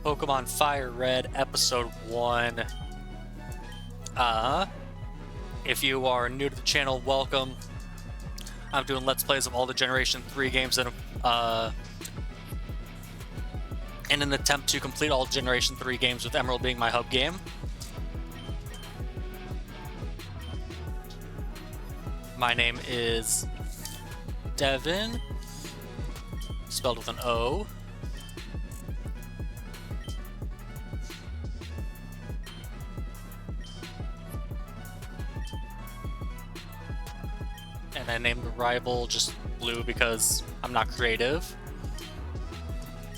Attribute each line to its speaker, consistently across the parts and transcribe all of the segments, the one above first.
Speaker 1: Pokemon Fire Red Episode 1. If you are new to the channel, welcome. I'm doing Let's Plays of all the Generation 3 games in an attempt to complete all Generation 3 games with Emerald being my hub game. My name is Devin, spelled with an O. And I named the rival just Blue because I'm not creative.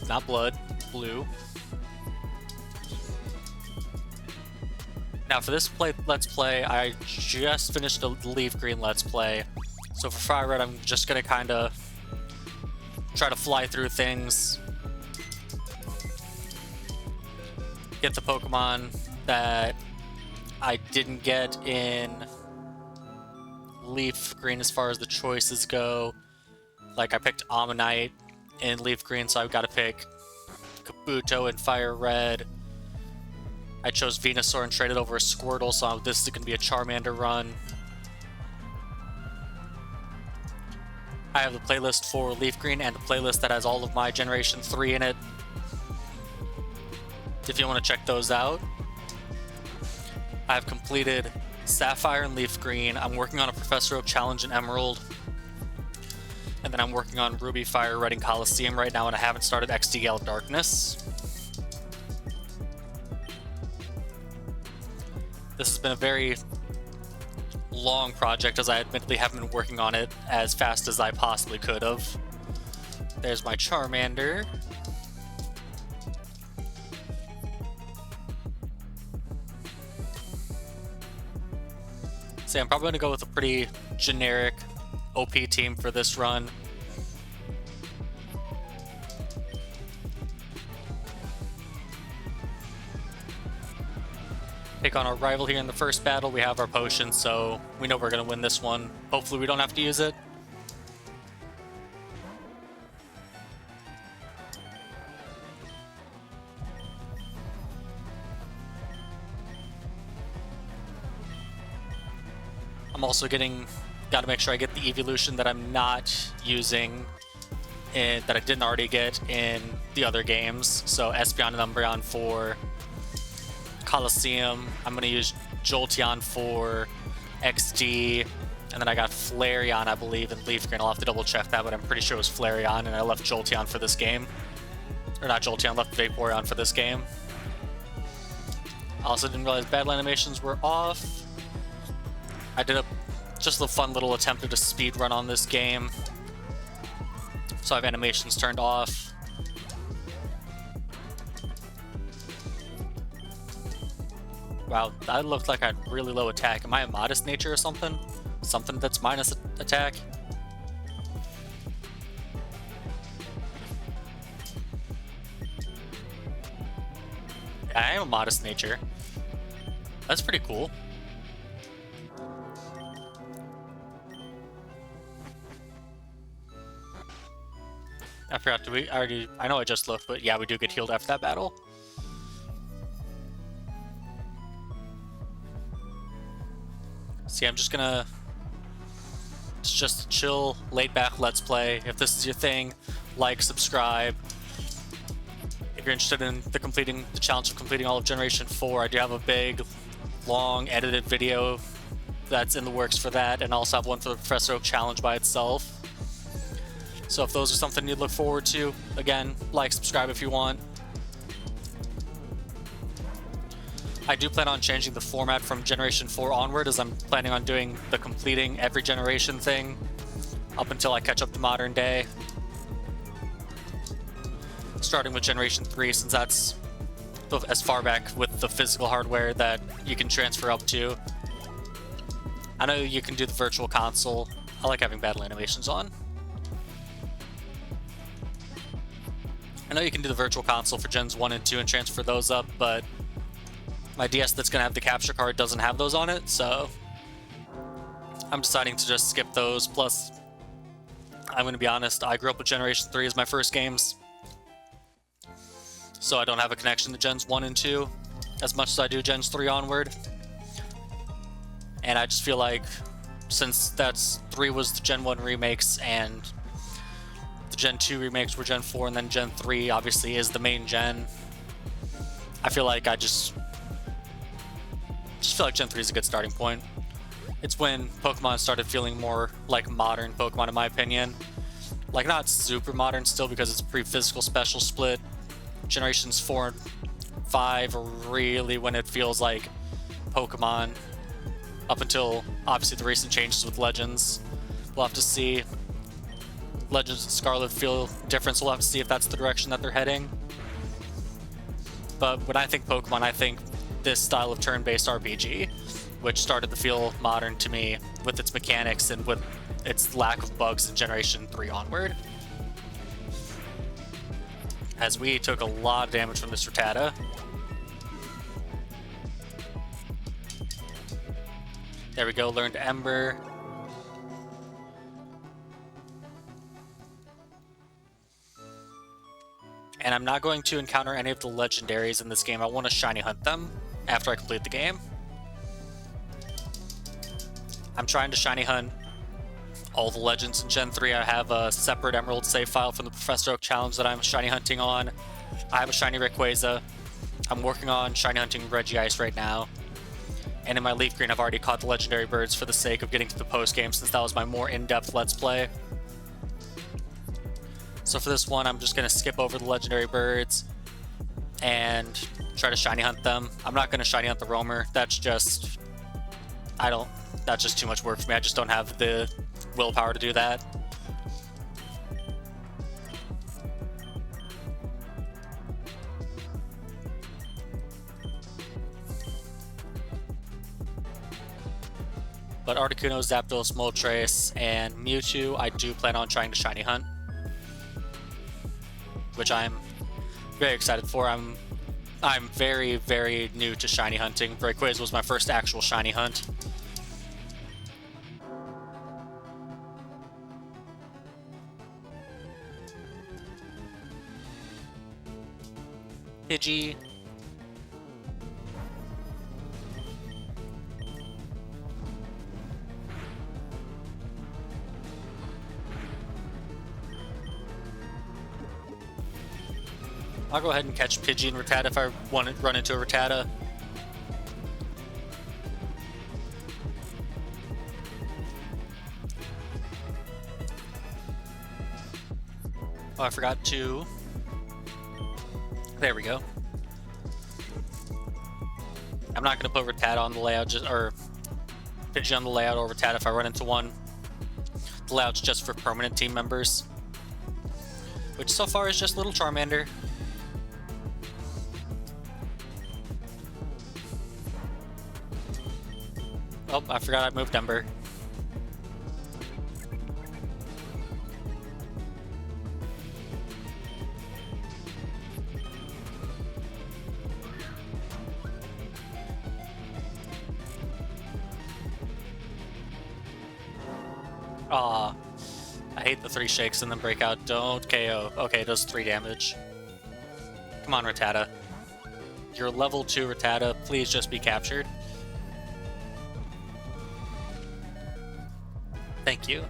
Speaker 1: Not blood, blue. Now for this Let's Play, I just finished a Leaf Green Let's Play. So for Fire Red, I'm just gonna kind of try to fly through things. Get the Pokemon that I didn't get in Leaf Green as far as the choices go. Like I picked Ammonite in Leaf Green, so I've got to pick Kabuto in Fire Red. I chose Venusaur and traded over a Squirtle, so this is going to be a Charmander run. I have the playlist for Leaf Green and the playlist that has all of my Generation 3 in it, if you want to check those out. I've completed Sapphire and Leaf Green. I'm working on a Professor Oak Challenge in Emerald. And then I'm working on Ruby, Fire Red, and Coliseum right now, and I haven't started XD Gale Darkness. This has been a very long project, as I admittedly haven't been working on it as fast as I possibly could have. There's my Charmander. So I'm probably going to go with a pretty generic OP team for this run. Take on our rival here in the first battle. We have our potion, so we know we're going to win this one. Hopefully we don't have to use it. I'm also got to make sure I get the evolution that I'm not using, that I didn't already get in the other games. So Espeon and Umbreon for Coliseum. I'm going to use Jolteon for XD, and then I got Flareon, I believe, in Leaf Green. I'll have to double check that, but I'm pretty sure it was Flareon, and I left Jolteon for this game. Or not Jolteon, left Vaporeon for this game. I also didn't realize battle animations were off. I did just a fun little attempt at a speed run on this game, so I have animations turned off. Wow, that looked like I had really low attack. Am I a modest nature or something? Something that's minus attack? I am a modest nature. That's pretty cool. I forgot I know I just looked, but yeah, we do get healed after that battle. See, I'm just gonna... It's just a chill, laid-back Let's Play. If this is your thing, like, subscribe. If you're interested in the challenge of completing all of Generation 4, I do have a big, long, edited video that's in the works for that, and I also have one for the Professor Oak Challenge by itself. So if those are something you'd look forward to, again, like, subscribe if you want. I do plan on changing the format from Generation 4 onward, as I'm planning on doing the completing every generation thing up until I catch up to modern day. Starting with Generation 3, since that's as far back with the physical hardware that you can transfer up to. I know you can do the Virtual Console. I like having battle animations on. I know you can do the Virtual Console for Gens 1 and 2 and transfer those up, but my DS that's going to have the capture card doesn't have those on it, so I'm deciding to just skip those. Plus, I'm going to be honest, I grew up with Generation 3 as my first games. so I don't have a connection to Gens 1 and 2 as much as I do Gens 3 onward. And I just feel like since 3 was the Gen 1 remakes and the Gen 2 remakes were Gen 4 and then Gen 3 obviously is the main gen, I feel like I just feel like Gen 3 is a good starting point. It's when Pokemon started feeling more like modern Pokemon in my opinion. Like not super modern still because it's pre-physical special split. Generations 4 and 5 are really when it feels like Pokemon. Up until obviously the recent changes with Legends. We'll have to see. Legends and Scarlet feel different, so we'll have to see if that's the direction that they're heading. But when I think Pokemon, I think this style of turn-based RPG, which started to feel modern to me with its mechanics and with its lack of bugs in Generation 3 onward. As we took a lot of damage from this Rattata. There we go, learned Ember. And I'm not going to encounter any of the legendaries in this game. I want to shiny hunt them after I complete the game. I'm trying to shiny hunt all the legends in Gen 3. I have a separate Emerald save file from the Professor Oak challenge that I'm shiny hunting on. I have a shiny Rayquaza. I'm working on shiny hunting Regice right now. And in my Leaf Green, I've already caught the legendary birds for the sake of getting to the post-game since that was my more in-depth Let's Play. So for this one, I'm just going to skip over the legendary birds and try to shiny hunt them. I'm not going to shiny hunt the Roamer. That's just... that's just too much work for me. I just don't have the willpower to do that. But Articuno, Zapdos, Moltres, and Mewtwo, I do plan on trying to shiny hunt, which I'm very excited for. I'm very, very new to shiny hunting. Rayquaza was my first actual shiny hunt. Pidgey. I'll go ahead and catch Pidgey and Rattata if I want to run into a Rattata. Oh, I forgot to... There we go. I'm not going to put Rattata on the layout, or Pidgey on the layout or Rattata if I run into one. The layout's just for permanent team members, which so far is just little Charmander. Oh, I forgot I moved Ember. Aw, I hate the 3 shakes and then breakout. Don't KO. Okay, it does 3 damage. Come on, Rattata. You're level 2 Rattata. Please just be captured. Thank you.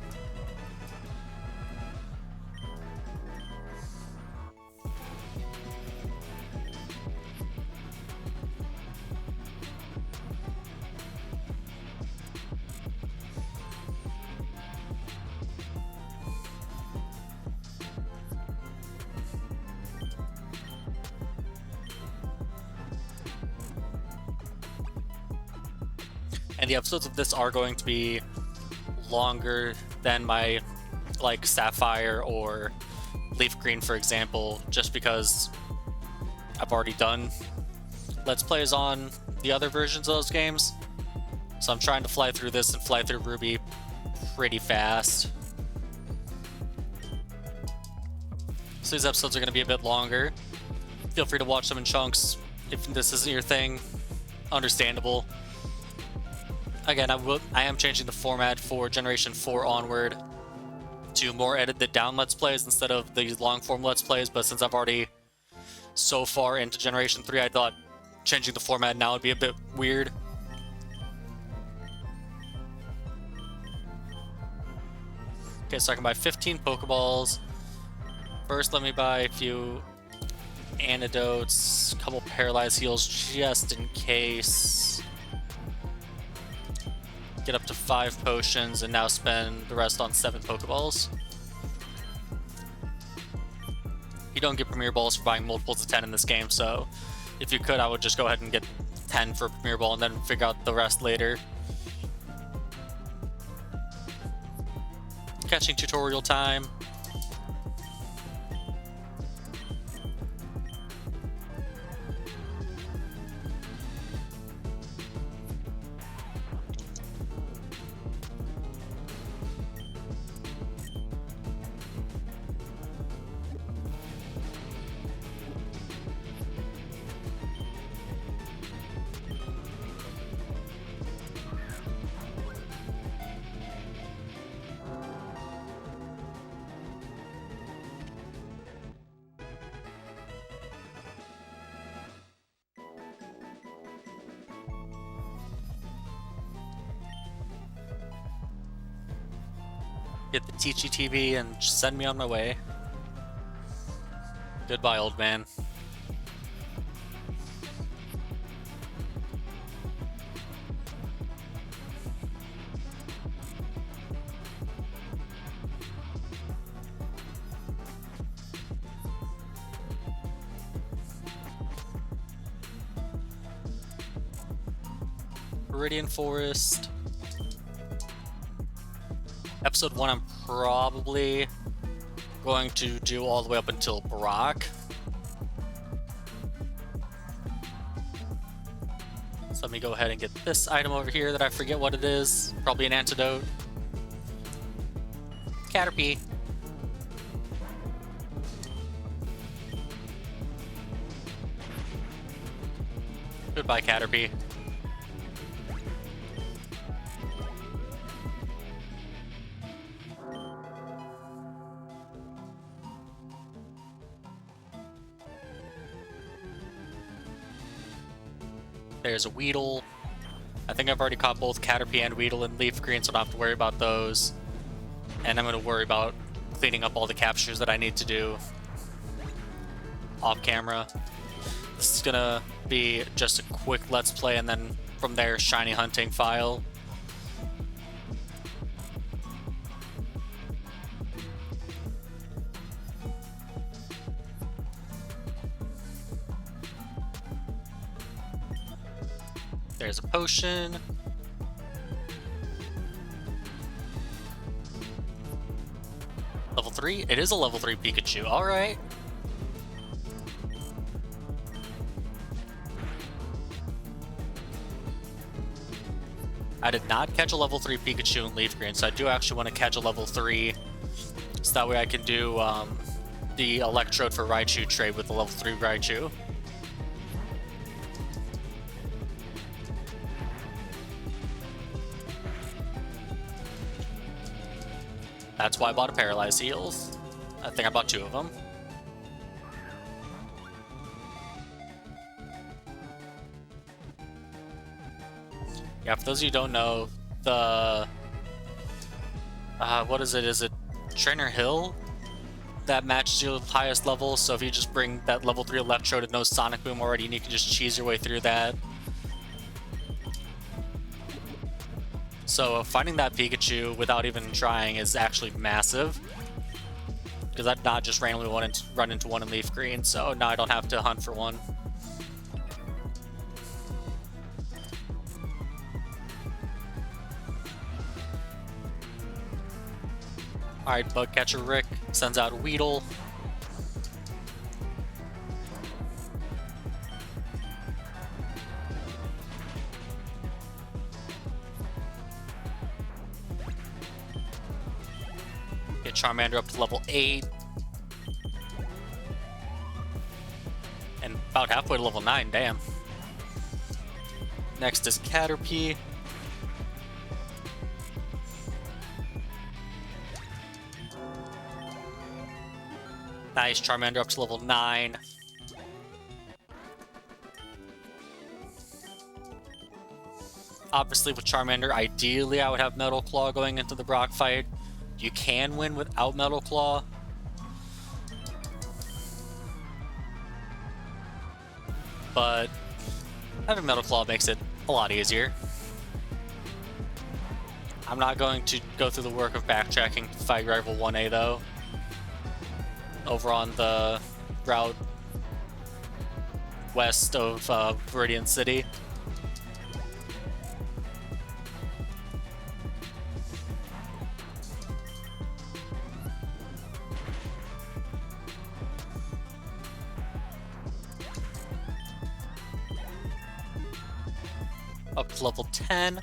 Speaker 1: And the episodes of this are going to be longer than my like Sapphire or Leaf Green, for example, just because I've already done Let's Plays on the other versions of those games. So I'm trying to fly through this and fly through Ruby pretty fast. So these episodes are going to be a bit longer. Feel free to watch them in chunks if this isn't your thing. Understandable. Again, I am changing the format for Generation 4 onward to more edited down Let's Plays instead of these long form Let's Plays, but since I've already so far into Generation 3, I thought changing the format now would be a bit weird. Okay, so I can buy 15 Pokeballs. First, let me buy a few antidotes, a couple paralyzed heals just in case. Get up to 5 potions and now spend the rest on 7 Pokeballs. You don't get Premier Balls for buying multiples of 10 in this game, so if you could, I would just go ahead and get 10 for Premier Ball and then figure out the rest later. Catching tutorial time. Get the Teachy TV and just send me on my way. Goodbye, old man. Viridian Forest. Episode 1, I'm probably going to do all the way up until Brock. So let me go ahead and get this item over here that I forget what it is. Probably an antidote. Caterpie. Goodbye, Caterpie. There's a Weedle. I think I've already caught both Caterpie and Weedle in Leaf Green, so I don't have to worry about those. And I'm going to worry about cleaning up all the captures that I need to do off camera. This is going to be just a quick Let's Play, and then from there, shiny hunting file. There's a potion. Level 3? It is a level 3 Pikachu. Alright. I did not catch a level 3 Pikachu in Leaf Green, so I do actually want to catch a level 3. So that way I can do the Electrode for Raichu trade with the level 3 Raichu. That's why I bought a Paralyzed Heals. I think I bought 2 of them. Yeah, for those of you who don't know, the... what is it? Is it Trainer Hill? That matches your highest level, so if you just bring that level 3 Electrode and no Sonic Boom already, and you can just cheese your way through that. So finding that Pikachu without even trying is actually massive. Because I'd not just randomly run into one in Leaf Green, so now I don't have to hunt for one. Alright, Bug Catcher Rick sends out Weedle. Get Charmander up to level 8. And about halfway to level 9, damn. Next is Caterpie. Nice, Charmander up to level 9. Obviously, with Charmander, ideally I would have Metal Claw going into the Brock fight. You can win without Metal Claw. But having Metal Claw makes it a lot easier. I'm not going to go through the work of backtracking to fight Rival 1A though. Over on the route west of Viridian City. Up to level 10.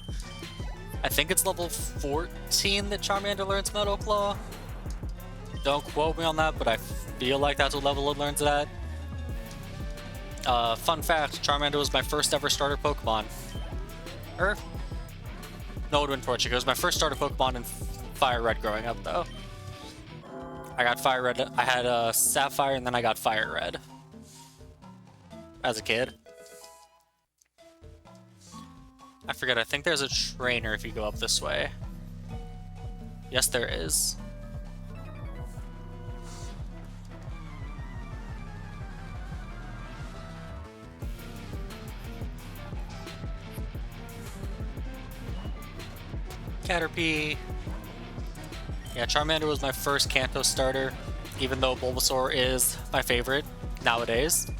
Speaker 1: I think it's level 14 that Charmander learns Metal Claw. Don't quote me on that, but I feel like that's what level it learns it at. Fun fact, Charmander was my first ever starter Pokemon. No, it would have been Torchic. It was my first starter Pokemon in Fire Red growing up, though. I got Fire Red. I had Sapphire, and then I got Fire Red as a kid. I forget, I think there's a trainer if you go up this way. Yes, there is. Caterpie. Yeah, Charmander was my first Kanto starter, even though Bulbasaur is my favorite nowadays.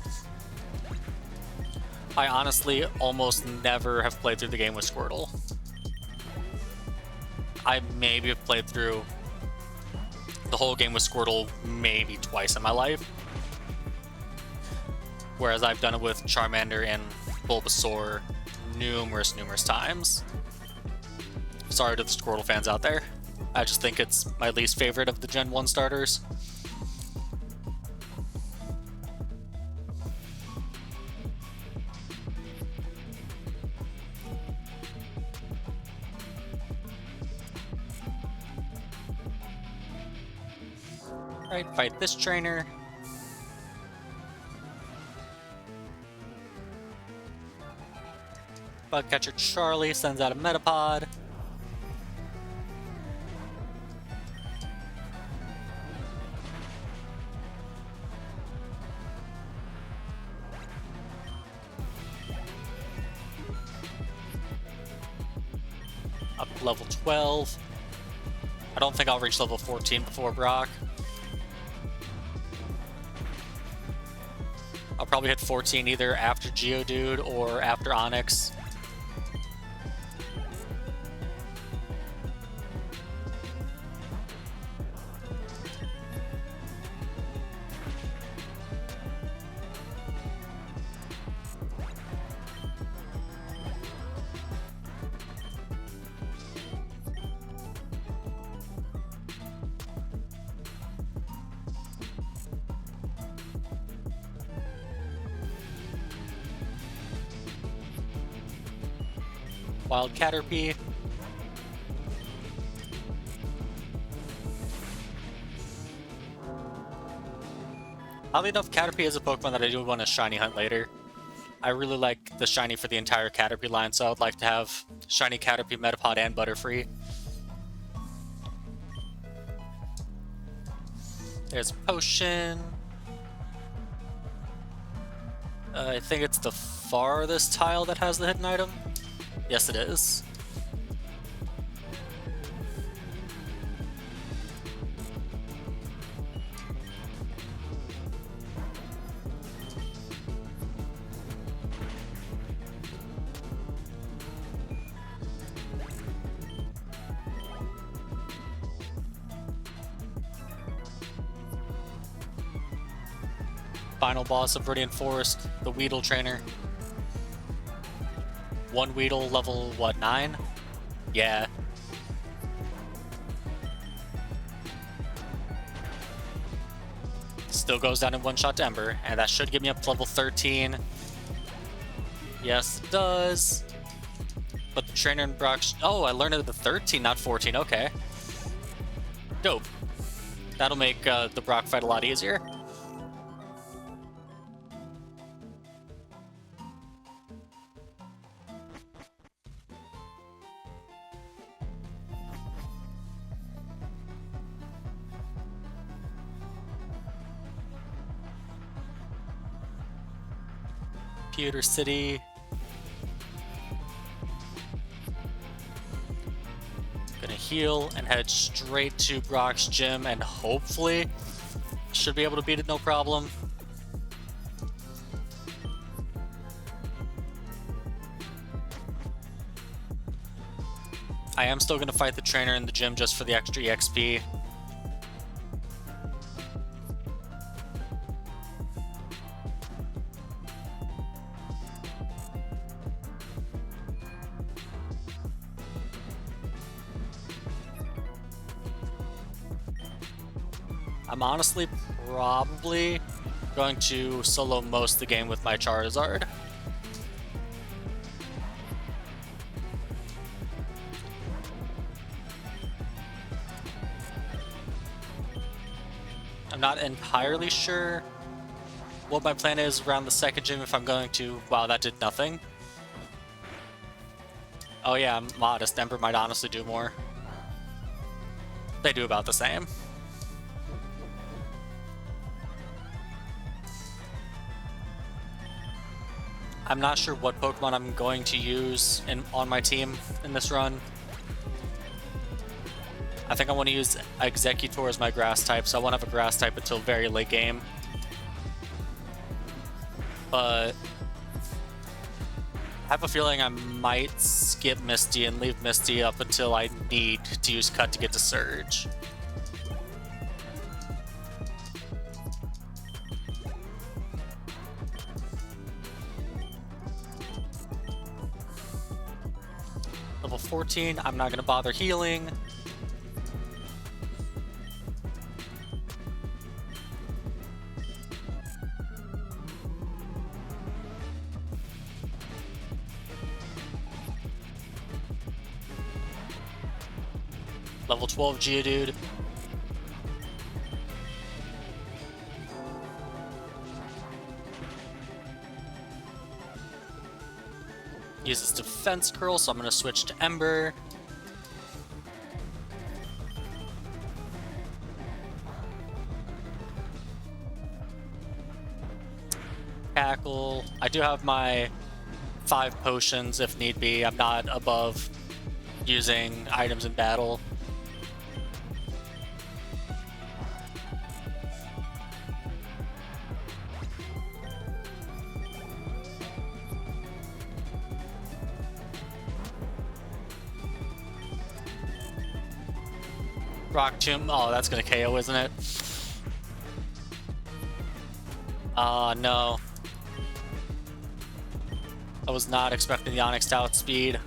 Speaker 1: I honestly almost never have played through the game with Squirtle. I maybe have played through the whole game with Squirtle maybe twice in my life. Whereas I've done it with Charmander and Bulbasaur numerous times. Sorry to the Squirtle fans out there. I just think it's my least favorite of the Gen 1 starters. Alright, fight this trainer. Bugcatcher Charlie sends out a Metapod. Up to level 12. I don't think I'll reach level 14 before Brock. I'll probably hit 14 either after Geodude or after Onyx. Wild Caterpie. Oddly enough, Caterpie is a Pokemon that I do want to shiny hunt later. I really like the shiny for the entire Caterpie line, so I would like to have shiny Caterpie, Metapod, and Butterfree. There's Potion. I think it's the farthest tile that has the hidden item. Yes, it is. Final boss of Viridian Forest, the Weedle trainer. One Weedle, level, what, 9? Yeah. Still goes down in one shot to Ember, and that should get me up to level 13. Yes, it does. But the trainer in Brock... Oh, I learned it at the 13, not 14. Okay. Dope. That'll make the Brock fight a lot easier. Pewter City. Gonna heal and head straight to Brock's gym, and hopefully should be able to beat it no problem. I am still gonna fight the trainer in the gym just for the extra EXP. I'm honestly probably going to solo most of the game with my Charizard. I'm not entirely sure what my plan is around the second gym if I'm going to... Wow, that did nothing. Oh yeah, I'm modest. Ember might honestly do more. They do about the same. I'm not sure what Pokemon I'm going to use on my team in this run. I think I want to use Executor as my grass type, so I won't have a grass type until very late game. But I have a feeling I might skip Misty and leave Misty up until I need to use Cut to get to Surge. Level 14, I'm not going to bother healing. Level 12 Geodude. Uses Defense Curl, so I'm going to switch to Ember. Tackle. I do have my 5 potions if need be. I'm not above using items in battle. Rock Tomb. Oh, that's gonna KO, isn't it? No. I was not expecting the Onyx to outspeed.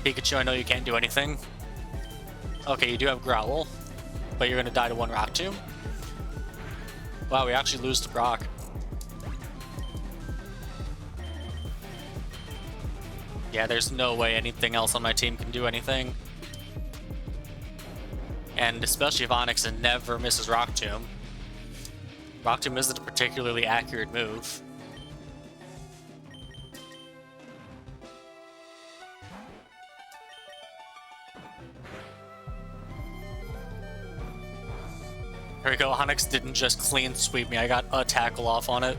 Speaker 1: Pikachu, I know you can't do anything. Okay, you do have Growl, but you're gonna die to one Rock Tomb. Wow, we actually lose to Brock. Yeah, there's no way anything else on my team can do anything. And especially if Onyx never misses Rock Tomb. Rock Tomb isn't a particularly accurate move. There we go, Onyx didn't just clean sweep me, I got a tackle off on it.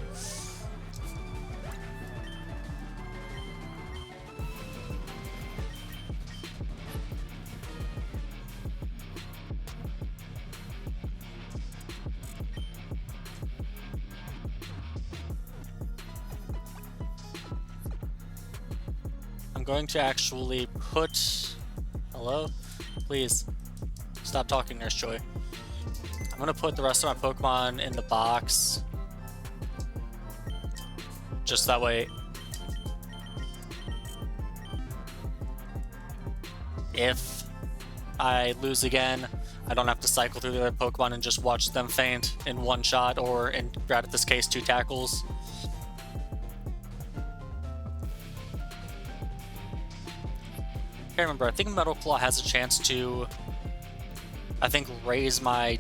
Speaker 1: I'm going to actually put... Hello? Please. Stop talking, Nurse Joy. I'm going to put the rest of my Pokemon in the box. Just that way... If I lose again, I don't have to cycle through the other Pokemon and just watch them faint in one shot, or in this case, 2 tackles. I remember, I think Metal Claw has a chance to, I think, raise my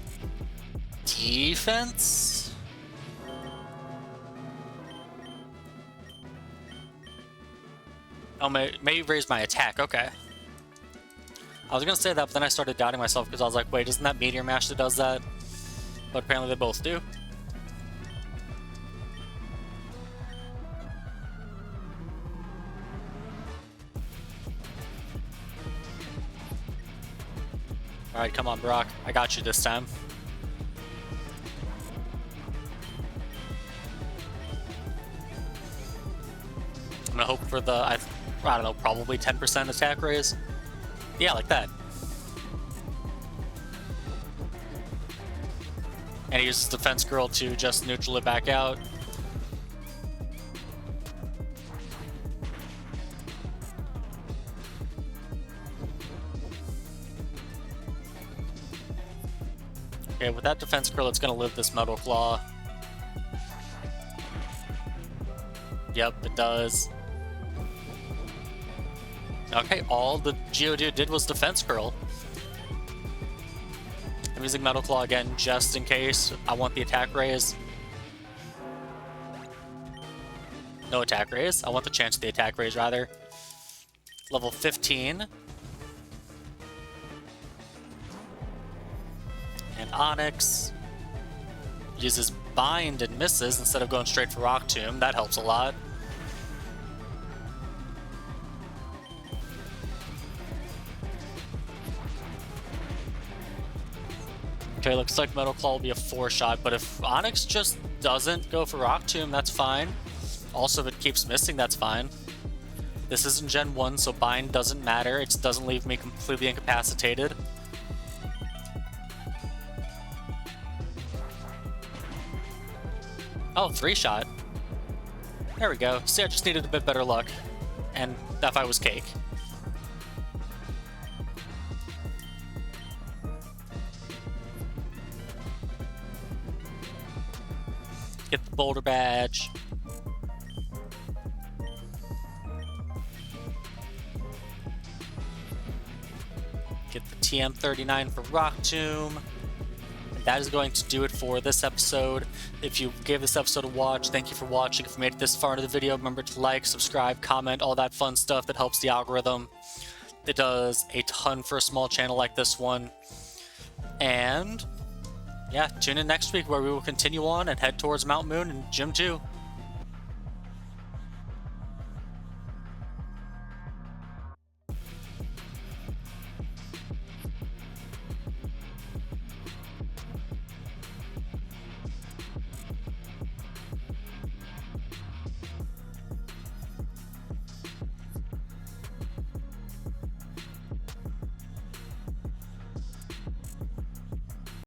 Speaker 1: defense? Oh, maybe raise my attack, okay. I was gonna say that, but then I started doubting myself because I was like, wait, isn't that Meteor Mash that does that? But apparently they both do. Alright, come on, Brock. I got you this time. I'm gonna hope for the, I don't know, probably 10% attack raise. Yeah, like that. And he uses Defense Girl to just neutral it back out. Okay, with that Defense Girl, it's gonna live this Metal Claw. Yep, it does. Okay, all the Geodude did was Defense Curl. I'm using Metal Claw again just in case I want the attack raise. No attack raise. I want the chance of the attack raise, rather. Level 15. And Onyx uses Bind and misses instead of going straight for Rock Tomb. That helps a lot. Okay, looks like Metal Claw will be a 4-shot, but if Onyx just doesn't go for Rock Tomb, that's fine. Also, if it keeps missing, that's fine. This isn't Gen 1, so Bind doesn't matter. It doesn't leave me completely incapacitated. Oh, 3-shot. There we go. See, I just needed a bit better luck. And that fight was cake. Get the Boulder Badge. Get the TM39 for Rock Tomb. And that is going to do it for this episode. If you gave this episode a watch, thank you for watching. If you made it this far into the video, remember to like, subscribe, comment, all that fun stuff that helps the algorithm. It does a ton for a small channel like this one. And yeah, tune in next week where we will continue on and head towards Mount Moon and Gym 2.